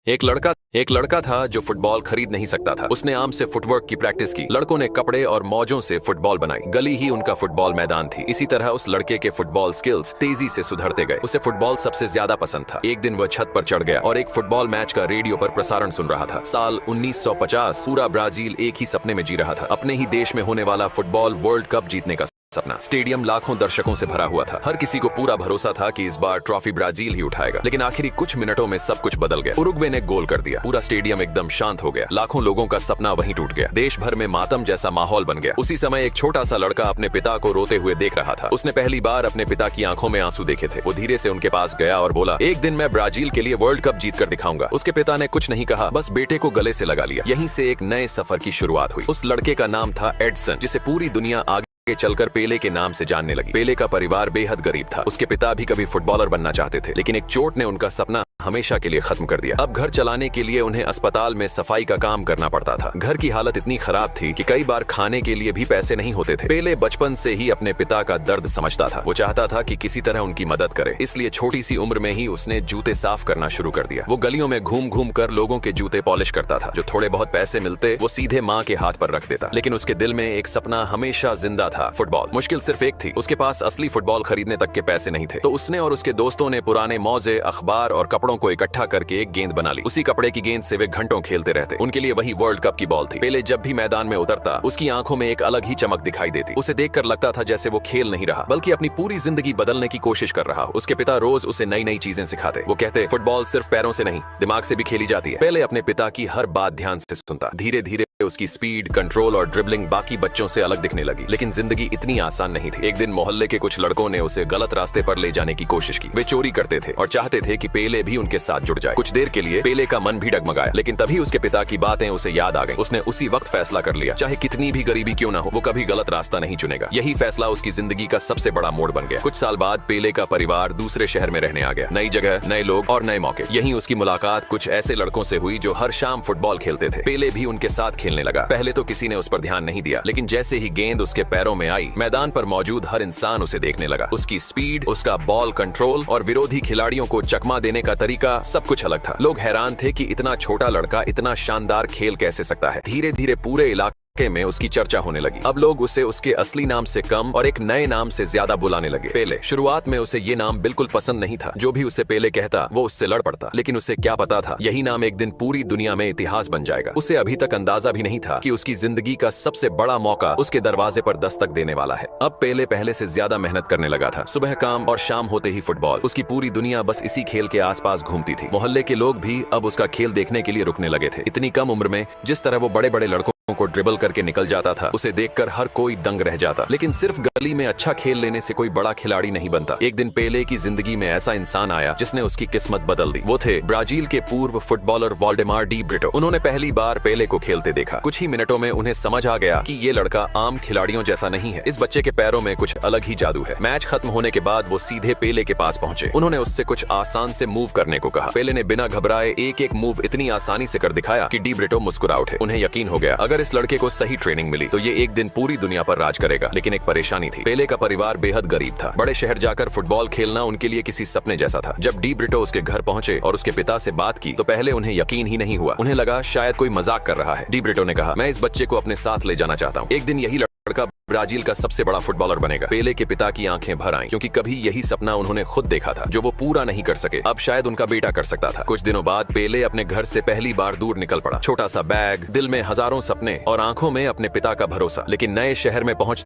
एक लड़का था जो फुटबॉल खरीद नहीं सकता था। उसने आम से फुटवर्क की प्रैक्टिस की। लड़कों ने कपड़े और मौजों से फुटबॉल बनाई। गली ही उनका फुटबॉल मैदान थी। इसी तरह उस लड़के के फुटबॉल स्किल्स तेजी से सुधरते गए। उसे फुटबॉल सबसे ज्यादा पसंद था। एक दिन वह छत पर चढ़ गया और एक फुटबॉल मैच का रेडियो पर प्रसारण सुन रहा था। साल 1950। पूरा ब्राजील एक ही सपने में जी रहा था, अपने ही देश में होने वाला फुटबॉल वर्ल्ड कप जीतने का सपना। स्टेडियम लाखों दर्शकों से भरा हुआ था। हर किसी को पूरा भरोसा था कि इस बार ट्रॉफी ब्राजील ही उठाएगा। लेकिन आखिरी कुछ मिनटों में सब कुछ बदल गया। उरुग्वे ने गोल कर दिया। पूरा स्टेडियम एकदम शांत हो गया। लाखों लोगों का सपना वहीं टूट गया। देश भर में मातम जैसा माहौल बन गया। उसी समय एक छोटा सा लड़का अपने पिता को रोते हुए देख रहा था। उसने पहली बार अपने पिता की आंखों में आंसू देखे थे। वो धीरे से उनके पास गया और बोला, एक दिन मैं ब्राजील के लिए वर्ल्ड कप जीत कर दिखाऊंगा। उसके पिता ने कुछ नहीं कहा, बस बेटे को गले से लगा लिया। यहीं से एक नए सफर की शुरुआत हुई। उस लड़के का नाम था एडसन, जिसे पूरी दुनिया आगे चलकर पेले के नाम से जानने लगी। पेले का परिवार बेहद गरीब था। उसके पिता भी कभी फुटबॉलर बनना चाहते थे, लेकिन एक चोट ने उनका सपना हमेशा के लिए खत्म कर दिया। अब घर चलाने के लिए उन्हें अस्पताल में सफाई का काम करना पड़ता था। घर की हालत इतनी खराब थी कि कई बार खाने के लिए भी पैसे नहीं होते थे। पेले बचपन से ही अपने पिता का दर्द समझता था। वो चाहता था कि किसी तरह उनकी मदद करे, इसलिए छोटी सी उम्र में ही उसने जूते साफ करना शुरू कर दिया। वो गलियों में घूम घूम कर लोगों के जूते पॉलिश करता था। जो थोड़े बहुत पैसे मिलते वो सीधे माँ के हाथ पर रख देता। लेकिन उसके दिल में एक सपना हमेशा जिंदा था, फुटबॉल। मुश्किल सिर्फ एक थी, उसके पास असली फुटबॉल खरीदने तक के पैसे नहीं थे। तो उसने और उसके दोस्तों ने पुराने मौजे, अखबार और कपड़ों को इकट्ठा करके एक गेंद बना ली। उसी कपड़े की गेंद से वे घंटों खेलते रहते। उनके लिए वही वर्ल्ड कप की बॉल थी। पेले जब भी मैदान में उतरता, उसकी आंखों में एक अलग ही चमक दिखाई देती। उसे देखकर लगता था जैसे वो खेल नहीं रहा, बल्कि अपनी पूरी जिंदगी बदलने की कोशिश कर रहा। उसके पिता रोज उसे नई नई चीजें सिखाते। वो कहते, फुटबॉल सिर्फ पैरों से नहीं, दिमाग से भी खेली जाती है। पेले अपने पिता की हर बात ध्यान से सुनता। धीरे धीरे उसकी स्पीड, कंट्रोल और ड्रिबलिंग बाकी बच्चों से अलग दिखने लगी। लेकिन जिंदगी इतनी आसान नहीं थी। एक दिन मोहल्ले के कुछ लड़कों ने उसे गलत रास्ते पर ले जाने की कोशिश की। वे चोरी करते थे और चाहते थे कि पेले भी उनके साथ जुड़ जाए। कुछ देर के लिए पेले का मन भी डगमगाया, लेकिन तभी उसके पिता की बातें उसे याद आ गईं। उसने उसी वक्त फैसला कर लिया, चाहे कितनी भी गरीबी क्यों ना हो, वो कभी गलत रास्ता नहीं चुनेगा। यही फैसला उसकी जिंदगी का सबसे बड़ा मोड़ बन गया। कुछ साल बाद पेले का परिवार दूसरे शहर में रहने आ गया। नई जगह, नए लोग और नए मौके। यहीं उसकी मुलाकात कुछ ऐसे लड़कों से हुई जो हर शाम फुटबॉल खेलते थे। पेले भी उनके साथ खेलने लगा। पहले तो किसी ने उस पर ध्यान नहीं दिया, लेकिन जैसे ही गेंद उसके पैरों में आई, मैदान पर मौजूद हर इंसान उसे देखने लगा। उसकी स्पीड, उसका बॉल कंट्रोल और विरोधी खिलाड़ियों को चकमा देने का तरीका, सब कुछ अलग था। लोग हैरान थे कि इतना छोटा लड़का इतना शानदार खेल कैसे सकता है। धीरे धीरे पूरे इलाके में उसकी चर्चा होने लगी। अब लोग उसे उसके असली नाम से कम और एक नए नाम से ज्यादा बुलाने लगे, पेले। शुरुआत में उसे ये नाम बिल्कुल पसंद नहीं था। जो भी उसे पेले कहता, वो उससे लड़ पड़ता। लेकिन उसे क्या पता था, यही नाम एक दिन पूरी दुनिया में इतिहास बन जाएगा। उसे अभी तक अंदाजा भी नहीं था कि उसकी जिंदगी का सबसे बड़ा मौका उसके दरवाजे पर दस्तक देने वाला है। अब पेले पहले से ज्यादा मेहनत करने लगा था। सुबह काम और शाम होते ही फुटबॉल। उसकी पूरी दुनिया बस इसी खेल के आसपास घूमती थी। मोहल्ले के लोग भी अब उसका खेल देखने के लिए रुकने लगे थे। इतनी कम उम्र में जिस तरह वो बड़े बड़े लड़कों को ड्रिबल करके निकल जाता था, उसे देखकर हर कोई दंग रह जाता। लेकिन सिर्फ गली में अच्छा खेल लेने से कोई बड़ा खिलाड़ी नहीं बनता। एक दिन पेले की जिंदगी में ऐसा इंसान आया जिसने उसकी किस्मत बदल दी। वो थे ब्राजील के पूर्व फुटबॉलर वाल्डेमार डी ब्रिटो। उन्होंने पहली बार पेले को खेलते देखा। कुछ ही मिनटों में उन्हें समझ आ गया कि ये लड़का आम खिलाड़ियों जैसा नहीं है। इस बच्चे के पैरों में कुछ अलग ही जादू है। मैच खत्म होने के बाद वो सीधे पेले के पास पहुंचे। उन्होंने उससे कुछ आसान से मूव करने को कहा। पेले ने बिना घबराए एक एक मूव इतनी आसानी से कर दिखाया कि डी ब्रिटो मुस्कुरा उठे। उन्हें यकीन हो गया, अगर इस लड़के को सही ट्रेनिंग मिली तो ये एक दिन पूरी दुनिया पर राज करेगा। लेकिन एक परेशानी थी, पेले का परिवार बेहद गरीब था। बड़े शहर जाकर फुटबॉल खेलना उनके लिए किसी सपने जैसा था। जब डी ब्रिटो उसके घर पहुंचे और उसके पिता से बात की तो पहले उन्हें यकीन ही नहीं हुआ। उन्हें लगा शायद कोई मजाक कर रहा है। डी ब्रिटो ने कहा, मैं इस बच्चे को अपने साथ ले जाना चाहता हूँ। एक दिन यही लड़का ब्राजील का सबसे बड़ा फुटबॉलर बनेगा। पेले के पिता की आंखें भर आईं, क्योंकि कभी यही सपना उन्होंने खुद देखा था, जो वो पूरा नहीं कर सके, अब शायद उनका बेटा कर सकता था। कुछ दिनों बाद पेले अपने घर से पहली बार दूर निकल पड़ा। छोटा सा बैग, दिल में हजारों सपने और आंखों में अपने पिता का भरोसा। लेकिन नए शहर में पहुंच